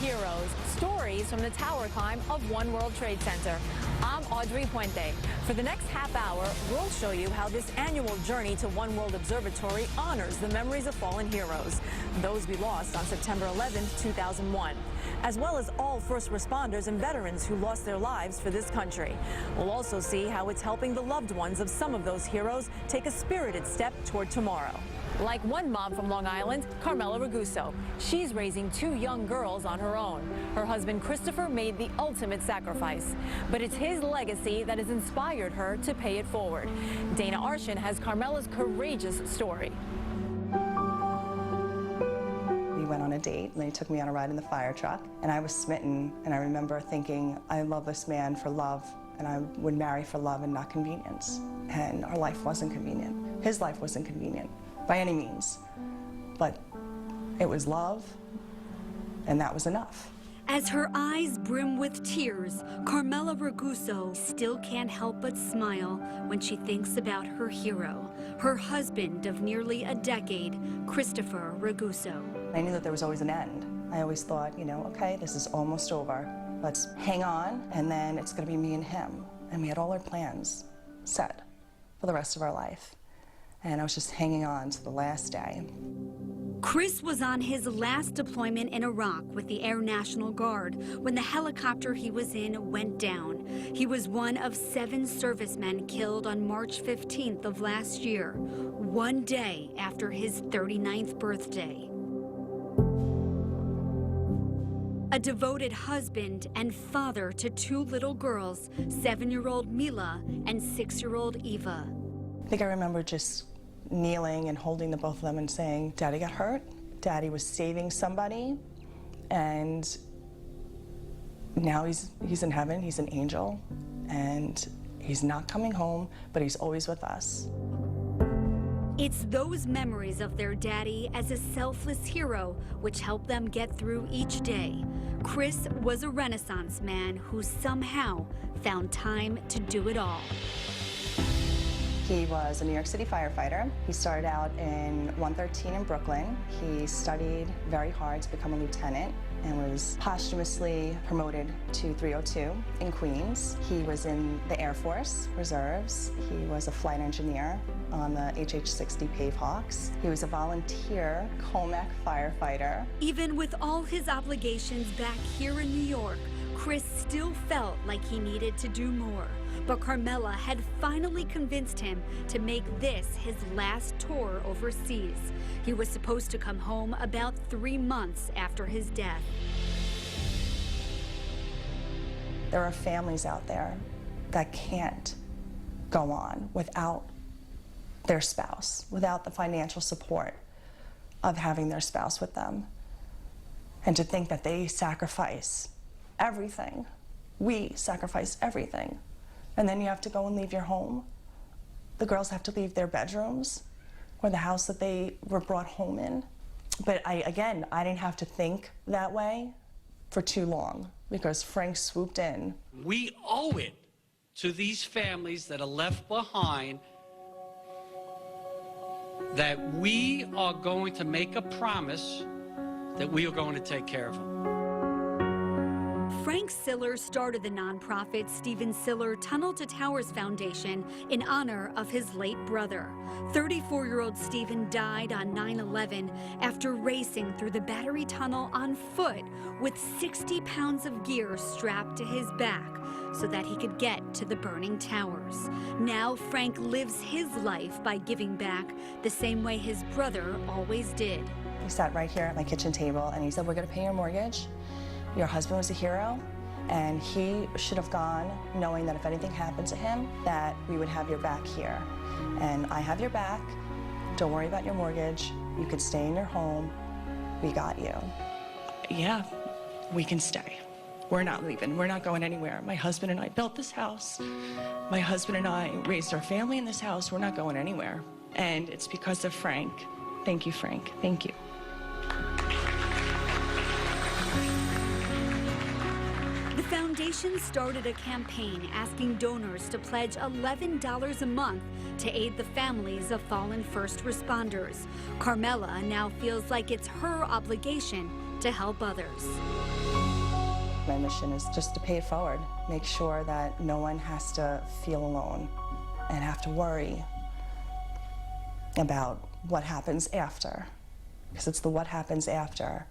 heroes, stories from the tower climb of One World Trade Center. I'm Audrey Puente. For the next half hour, we'll show you how this annual journey to One World Observatory honors the memories of fallen heroes, those we lost on September 11, 2001, as well as all first responders and veterans who lost their lives for this country. We'll also see how it's helping the loved ones of some of those heroes take a spirited step toward tomorrow. Like one mom from Long Island, Carmela Raguso. She's raising 2 young girls on her own. Her husband, Christopher, made the ultimate sacrifice. But it's his legacy that has inspired her to pay it forward. Dana Arshan has Carmela's courageous story. We went on a date, and they took me on a ride in the fire truck, and I was smitten, and I remember thinking, I love this man for love, and I would marry for love and not convenience. And our life wasn't convenient. His life wasn't convenient by any means, but it was love, and that was enough. As her eyes brim with tears, Carmela Raguso still can't help but smile when she thinks about her hero, her husband of nearly a decade, Christopher Raguso. I knew that there was always an end. I always thought, okay, this is almost over. Let's hang on, and then it's gonna be me and him. And we had all our plans set for the rest of our life. And I was just hanging on to the last day. Chris was on his last deployment in Iraq with the Air National Guard when the helicopter he was in went down. He was one of 7 servicemen killed on March 15th of last year, one day after his 39th birthday. A devoted husband and father to 2 little girls, 7-year-old Mila and 6-year-old Eva. I think I remember just kneeling and holding the both of them and saying, Daddy got hurt, Daddy was saving somebody, and now he's in heaven, he's an angel, and he's not coming home, but he's always with us. It's those memories of their daddy as a selfless hero which help them get through each day. Chris was a Renaissance man who somehow found time to do it all. He was a New York City firefighter. He started out in 113 in Brooklyn. He studied very hard to become a lieutenant and was posthumously promoted to 302 in Queens. He was in the Air Force Reserves. He was a flight engineer on the HH-60 Pavehawks. He was a volunteer Comac firefighter. Even with all his obligations back here in New York, Chris still felt like he needed to do more. But Carmela had finally convinced him to make this his last tour overseas. He was supposed to come home about 3 months after his death. There are families out there that can't go on without their spouse, without the financial support of having their spouse with them. And to think that they sacrifice everything. We sacrifice everything. And then you have to go and leave your home. The girls have to leave their bedrooms or the house that they were brought home in. But I didn't have to think that way for too long because Frank swooped in. We owe it to these families that are left behind that we are going to make a promise that we are going to take care of them. Frank Siller started the nonprofit Stephen Siller Tunnel to Towers Foundation in honor of his late brother. 34-year-old Stephen died on 9/11 after racing through the Battery Tunnel on foot with 60 pounds of gear strapped to his back so that he could get to the burning towers. Now Frank lives his life by giving back the same way his brother always did. He sat right here at my kitchen table and he said, we're going to pay your mortgage. Your husband was a hero, and he should have gone knowing that if anything happened to him, that we would have your back here. And I have your back. Don't worry about your mortgage. You could stay in your home. We got you. Yeah, we can stay. We're not leaving. We're not going anywhere. My husband and I built this house. My husband and I raised our family in this house. We're not going anywhere. And it's because of Frank. Thank you, Frank. Thank you. The foundation started a campaign asking donors to pledge $11 a month to aid the families of fallen first responders. Carmela now feels like it's her obligation to help others. My mission is just to pay it forward, make sure that no one has to feel alone and have to worry about what happens after, because it's the what happens after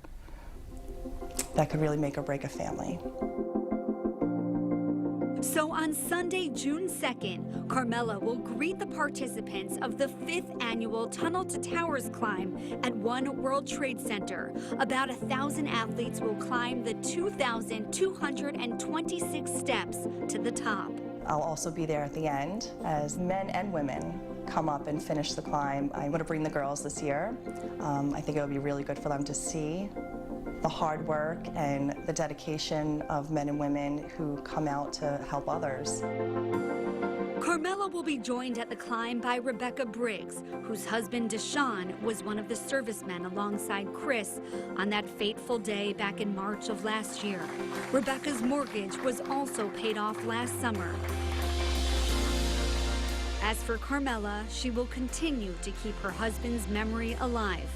that could really make or break a family. So on Sunday, June 2nd, Carmela will greet the participants of the 5th annual Tunnel to Towers climb at One World Trade Center. About 1,000 athletes will climb the 2,226 steps to the top. I'll also be there at the end as men and women come up and finish the climb. I'm going to bring the girls this year. I think it would be really good for them to see the hard work and the dedication of men and women who come out to help others. Carmela will be joined at the climb by Rebecca Briggs, whose husband Deshaun was one of the servicemen alongside Chris on that fateful day back in March of last year. Rebecca's mortgage was also paid off last summer. As for Carmela, she will continue to keep her husband's memory alive.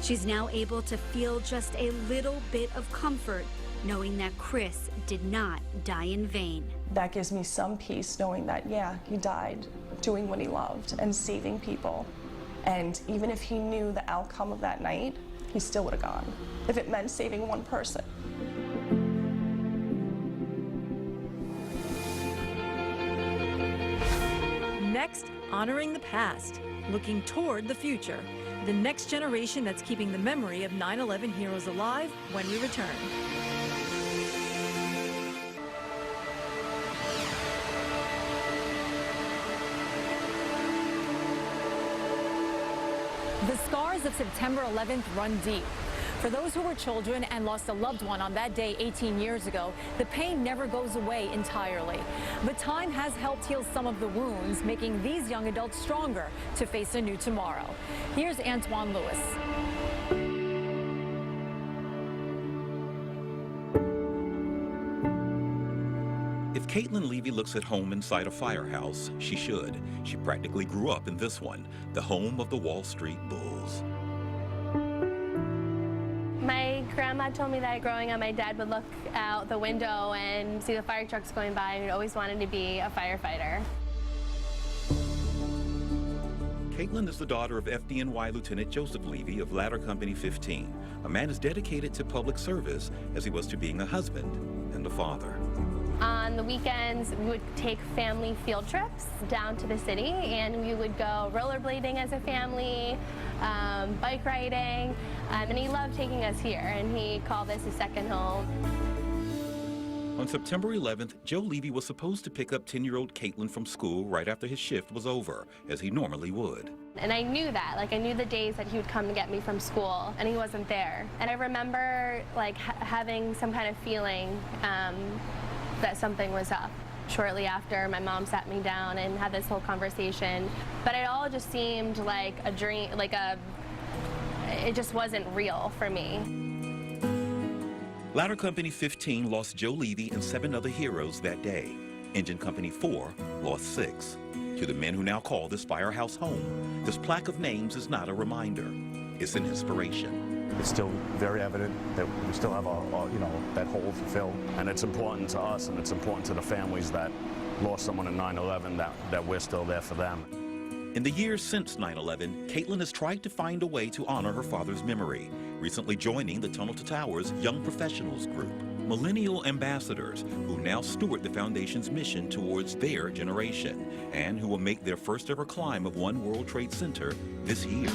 She's now able to feel just a little bit of comfort knowing that Chris did not die in vain. That gives me some peace knowing that, yeah, he died doing what he loved and saving people. And even if he knew the outcome of that night, he still would have gone, if it meant saving one person. Next, honoring the past, looking toward the future. The next generation that's keeping the memory of 9/11 heroes alive when we return. The scars of September 11th run deep. For those who were children and lost a loved one on that day 18 years ago, the pain never goes away entirely. But time has helped heal some of the wounds, making these young adults stronger to face a new tomorrow. Here's Antoine Lewis. If Caitlin Leavey looks at home inside a firehouse, she should. She practically grew up in this one, the home of the Wall Street Bulls. My grandma told me that growing up, my dad would look out the window and see the fire trucks going by, and he always wanted to be a firefighter. Caitlin is the daughter of FDNY Lieutenant Joseph Leavey of Ladder Company 15, a man as dedicated to public service as he was to being a husband and a father. On the weekends, we would take family field trips down to the city, and we would go rollerblading as a family, bike riding, and he loved taking us here, and he called this his second home. On September 11th, Joe Leavey was supposed to pick up 10-year-old Caitlin from school right after his shift was over, as he normally would. And I knew that, like I knew the days that he would come to get me from school, and he wasn't there. And I remember like having some kind of feeling that something was up. Shortly after, my mom sat me down and had this whole conversation, but it all just seemed like a dream, it just wasn't real for me. Ladder Company 15 lost Joe Leavey and 7 other heroes that day. Engine Company 4 lost 6. To the men who now call this firehouse home, this plaque of names is not a reminder. It's an inspiration. It's still very evident that we still have that hole to fill, and it's important to us, and it's important to the families that lost someone in 9/11 that we're still there for them. In the years since 9/11, Caitlin has tried to find a way to honor her father's memory, recently joining the Tunnel to Towers Young Professionals Group, millennial ambassadors who now steward the foundation's mission towards their generation, and who will make their first ever climb of One World Trade Center this year.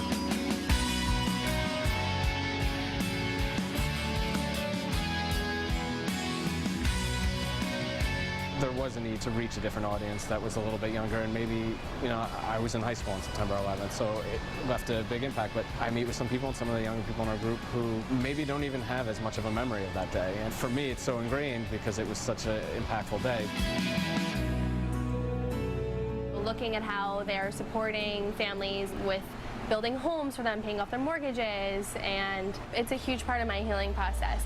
There was a need to reach a different audience that was a little bit younger, and maybe, I was in high school on September 11th, so it left a big impact. But I meet with some people, and some of the younger people in our group who maybe don't even have as much of a memory of that day. And for me, it's so ingrained because it was such an impactful day. Looking at how they're supporting families with building homes for them, paying off their mortgages, and it's a huge part of my healing process.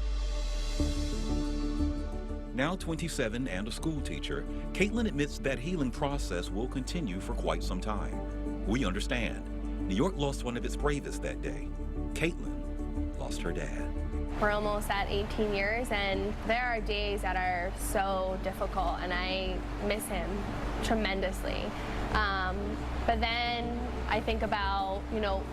Now 27 and a school teacher, Caitlin admits that healing process will continue for quite some time. We understand. New York lost one of its bravest that day. Caitlin lost her dad. We're almost at 18 years, and there are days that are so difficult, and I miss him tremendously. But then I think about, you know,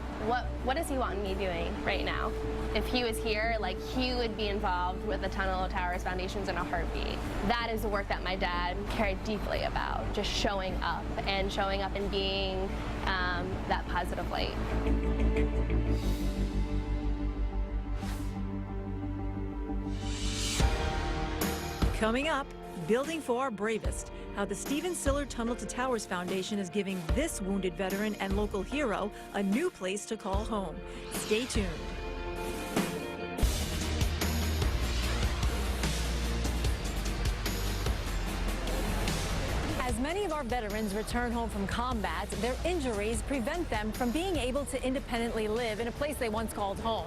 what does he want me doing right now? If he was here, like, he would be involved with the Tunnel to Towers Foundations in a heartbeat. That is the work that my dad cared deeply about, just showing up and being that positive light. Coming up, Building for Our Bravest, how the Stephen Siller Tunnel to Towers Foundation is giving this wounded veteran and local hero a new place to call home. Stay tuned. As many of our veterans return home from combat, their injuries prevent them from being able to independently live in a place they once called home.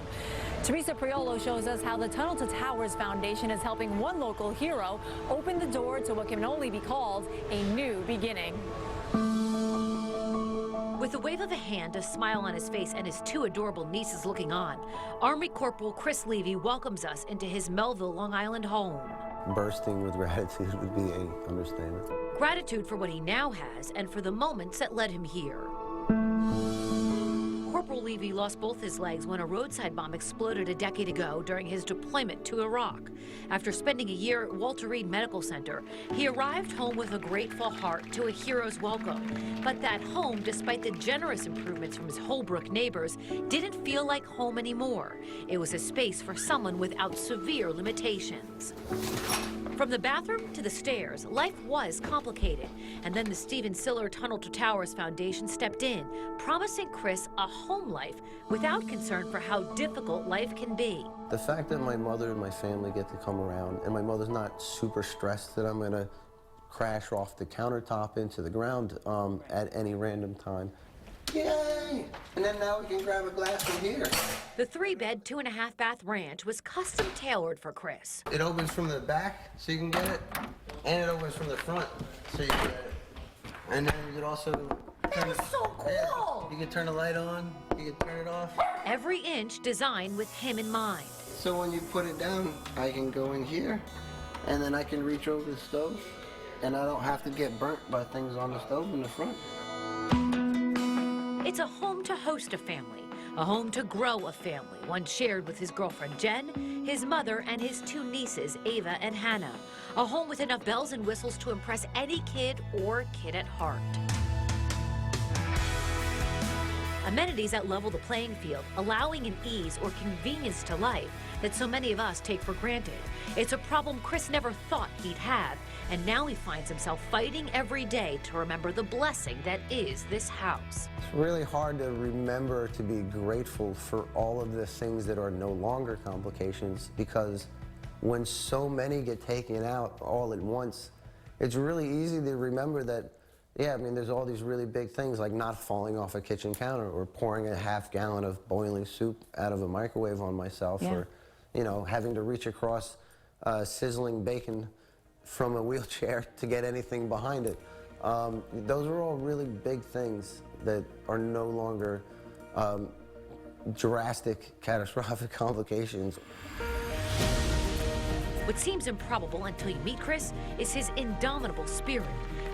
Teresa Priolo shows us how the Tunnel to Towers Foundation is helping one local hero open the door to what can only be called a new beginning. With a wave of a hand, a smile on his face, and his two adorable nieces looking on, Army Corporal Chris Leavey welcomes us into his Melville, Long Island home. Bursting with gratitude would be an understatement. Gratitude for what he now has and for the moments that led him here. Corporal Leavey lost both his legs when a roadside bomb exploded a decade ago during his deployment to Iraq. After spending a year at Walter Reed Medical Center, he arrived home with a grateful heart to a hero's welcome. But that home, despite the generous improvements from his Holbrook neighbors, didn't feel like home anymore. It was a space for someone without severe limitations. From the bathroom to the stairs, life was complicated. And then the Stephen Siller Tunnel to Towers Foundation stepped in, promising Chris a home life without concern for how difficult life can be. The fact that my mother and my family get to come around, and my mother's not super stressed that I'm gonna crash off the countertop into the ground at any random time. Yay! And then now we can grab a glass from here. The 3-bed, 2.5-bath ranch was custom tailored for Chris. It opens from the back, so you can get it, and it opens from the front, so you can get it. And then you could also That is so cool! Yeah, you can turn the light on, you can turn it off. Every inch designed with him in mind. So when you put it down, I can go in here, and then I can reach over the stove, and I don't have to get burnt by things on the stove in the front. It's a home to host a family, a home to grow a family, one shared with his girlfriend Jen, his mother, and his two nieces, Ava and Hannah. A home with enough bells and whistles to impress any kid or kid at heart. Amenities that level the playing field, allowing an ease or convenience to life that so many of us take for granted. It's a problem Chris never thought he'd have, and now he finds himself fighting every day to remember the blessing that is this house. It's really hard to remember to be grateful for all of the things that are no longer complications, because when so many get taken out all at once, it's really easy to remember that, yeah, I mean, there's all these really big things like not falling off a kitchen counter or pouring a half gallon of boiling soup out of a microwave on myself, or, you know, having to reach across sizzling bacon from a wheelchair to get anything behind it. Those are all really big things that are no longer drastic, catastrophic complications. What seems improbable until you meet Chris is his indomitable spirit,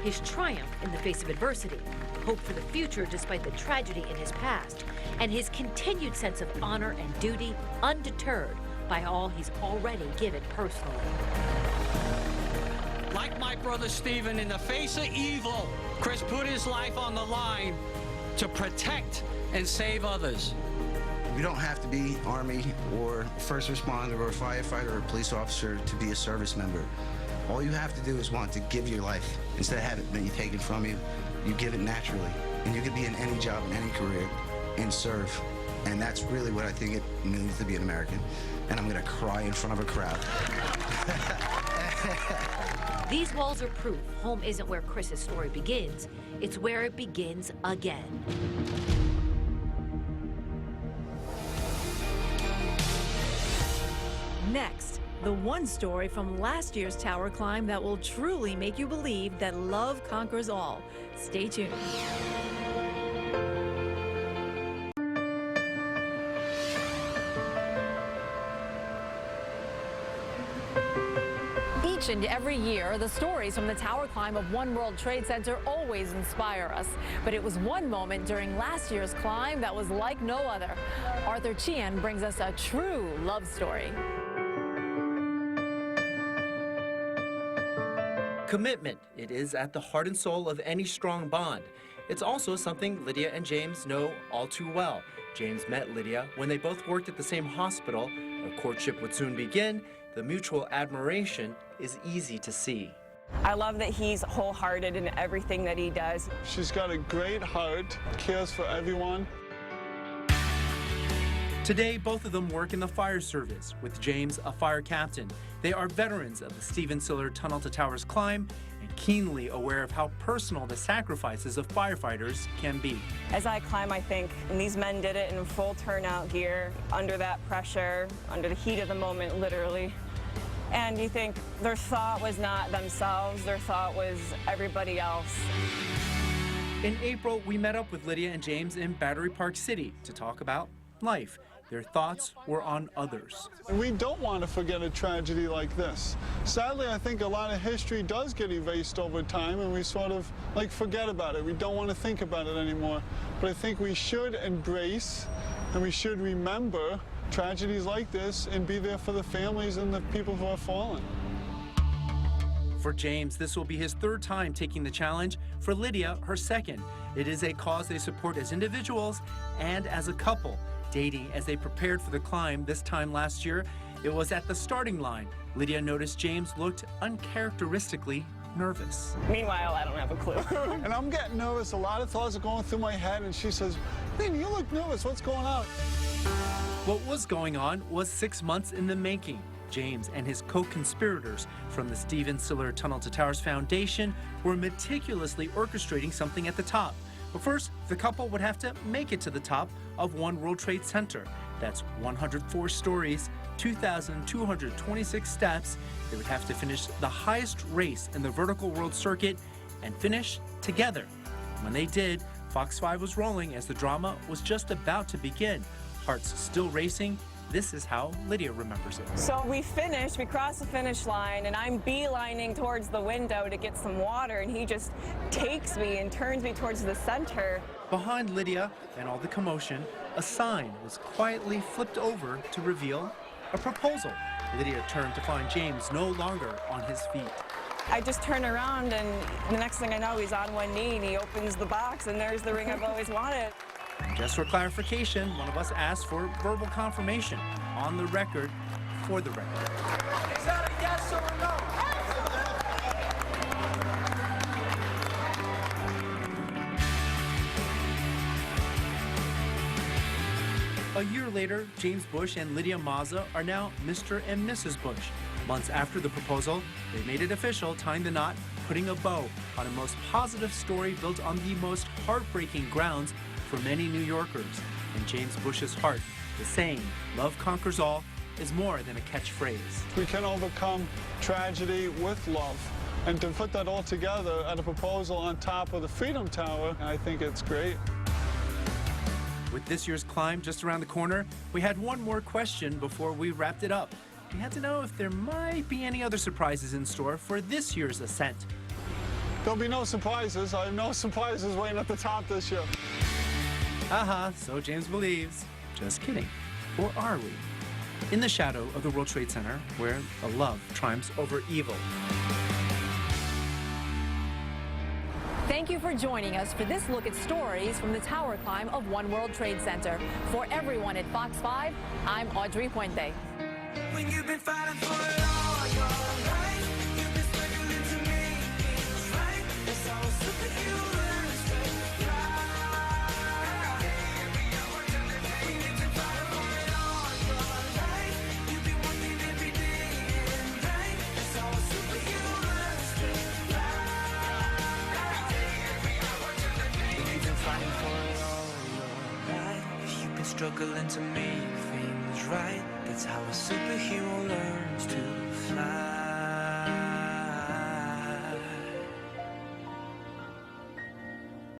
his triumph in the face of adversity, hope for the future despite the tragedy in his past, and his continued sense of honor and duty, undeterred by all he's already given personally. Like my brother Stephen, in the face of evil, Chris put his life on the line to protect and save others. You don't have to be Army or first responder or firefighter or police officer to be a service member. All you have to do is want to give your life. Instead of having it being taken from you, you give it naturally. And you can be in any job, in any career, and serve. And that's really what I think it means to be an American. And I'm gonna cry in front of a crowd. These walls are proof home isn't where Chris's story begins, it's where it begins again. Next, the one story from last year's tower climb that will truly make you believe that love conquers all. Stay tuned. mentioned every year, the stories from the tower climb of One World Trade Center always inspire us. But it was one moment during last year's climb that was like no other. Arthur Chian brings us a true love story. Commitment. It is at the heart and soul of any strong bond. It's also something Lydia and James know all too well. James met Lydia when they both worked at the same hospital. A courtship would soon begin. The mutual admiration is easy to see. I love that he's wholehearted in everything that he does. She's got a great heart, cares for everyone. Today, both of them work in the fire service, with James a fire captain. They are veterans of the Stephen Siller Tunnel to Towers climb and keenly aware of how personal the sacrifices of firefighters can be. As I climb, I think, and these men did it in full turnout gear, under that pressure, under the heat of the moment, literally. And you think their thought was not themselves, their thought was everybody else. In April, we met up with Lydia and James in Battery Park City to talk about life. Their thoughts were on others. We don't want to forget a tragedy like this. Sadly, I think a lot of history does get erased over time, and we sort of forget about it. We don't want to think about it anymore. But I think we should embrace and we should remember tragedies like this and be there for the families and the people who have fallen. For James, this will be his third time taking the challenge. For Lydia, her second. It is a cause they support as individuals and as a couple. Dating as they prepared for the climb this time last year, it was at the starting line. Lydia noticed James looked uncharacteristically nervous. Meanwhile, I don't have a clue. And I'm getting nervous. A lot of thoughts are going through my head, and she says, "Man, you look nervous. What's going on?" What was going on was 6 months in the making. James and his co-conspirators from the Stephen Siller Tunnel to Towers Foundation were meticulously orchestrating something at the top. But first, the couple would have to make it to the top of One World Trade Center. That's 104 stories, 2,226 steps. They would have to finish the highest race in the vertical world circuit and finish together. When they did, Fox 5 was rolling as the drama was just about to begin. Hearts still racing. This is how Lydia remembers it. So we finished, we crossed the finish line, and I'm beelining towards the window to get some water, and he just takes me and turns me towards the center. Behind Lydia and all the commotion, a sign was quietly flipped over to reveal a proposal. Lydia turned to find James no longer on his feet. I just turn around, and the next thing I know, he's on one knee, and he opens the box, and there's the ring I've always wanted. Just for clarification, one of us asked for verbal confirmation on the record, for the record. Is that a yes or a no? A year later, James Bush and Lydia Mazza are now Mr. and Mrs. Bush. Months after the proposal, they made it official, tying the knot, putting a bow on a most positive story built on the most heartbreaking grounds for many New Yorkers. In James Bush's heart, the saying, "Love conquers all," is more than a catchphrase. We can overcome tragedy with love. And to put that all together at a proposal on top of the Freedom Tower, I think it's great. With this year's climb just around the corner, we had one more question before we wrapped it up. We had to know if there might be any other surprises in store for this year's ascent. There'll be no surprises. I have no surprises waiting at the top this year. So James believes. Just kidding. Or are we? In the shadow of the World Trade Center, where a love triumphs over evil. Thank you for joining us for this look at stories from the tower climb of One World Trade Center. For everyone at Fox 5, I'm Audrey Puente. When you've been fighting for it all your life, you've been struggling to make things right. That's how a superhuman strength fly. When you've been fighting for it all your life, you've been working every day and night. That's how a superhuman strength fly. When you've been fighting for it all your life, you've been struggling to make things right. That's how a superhero learns to fly.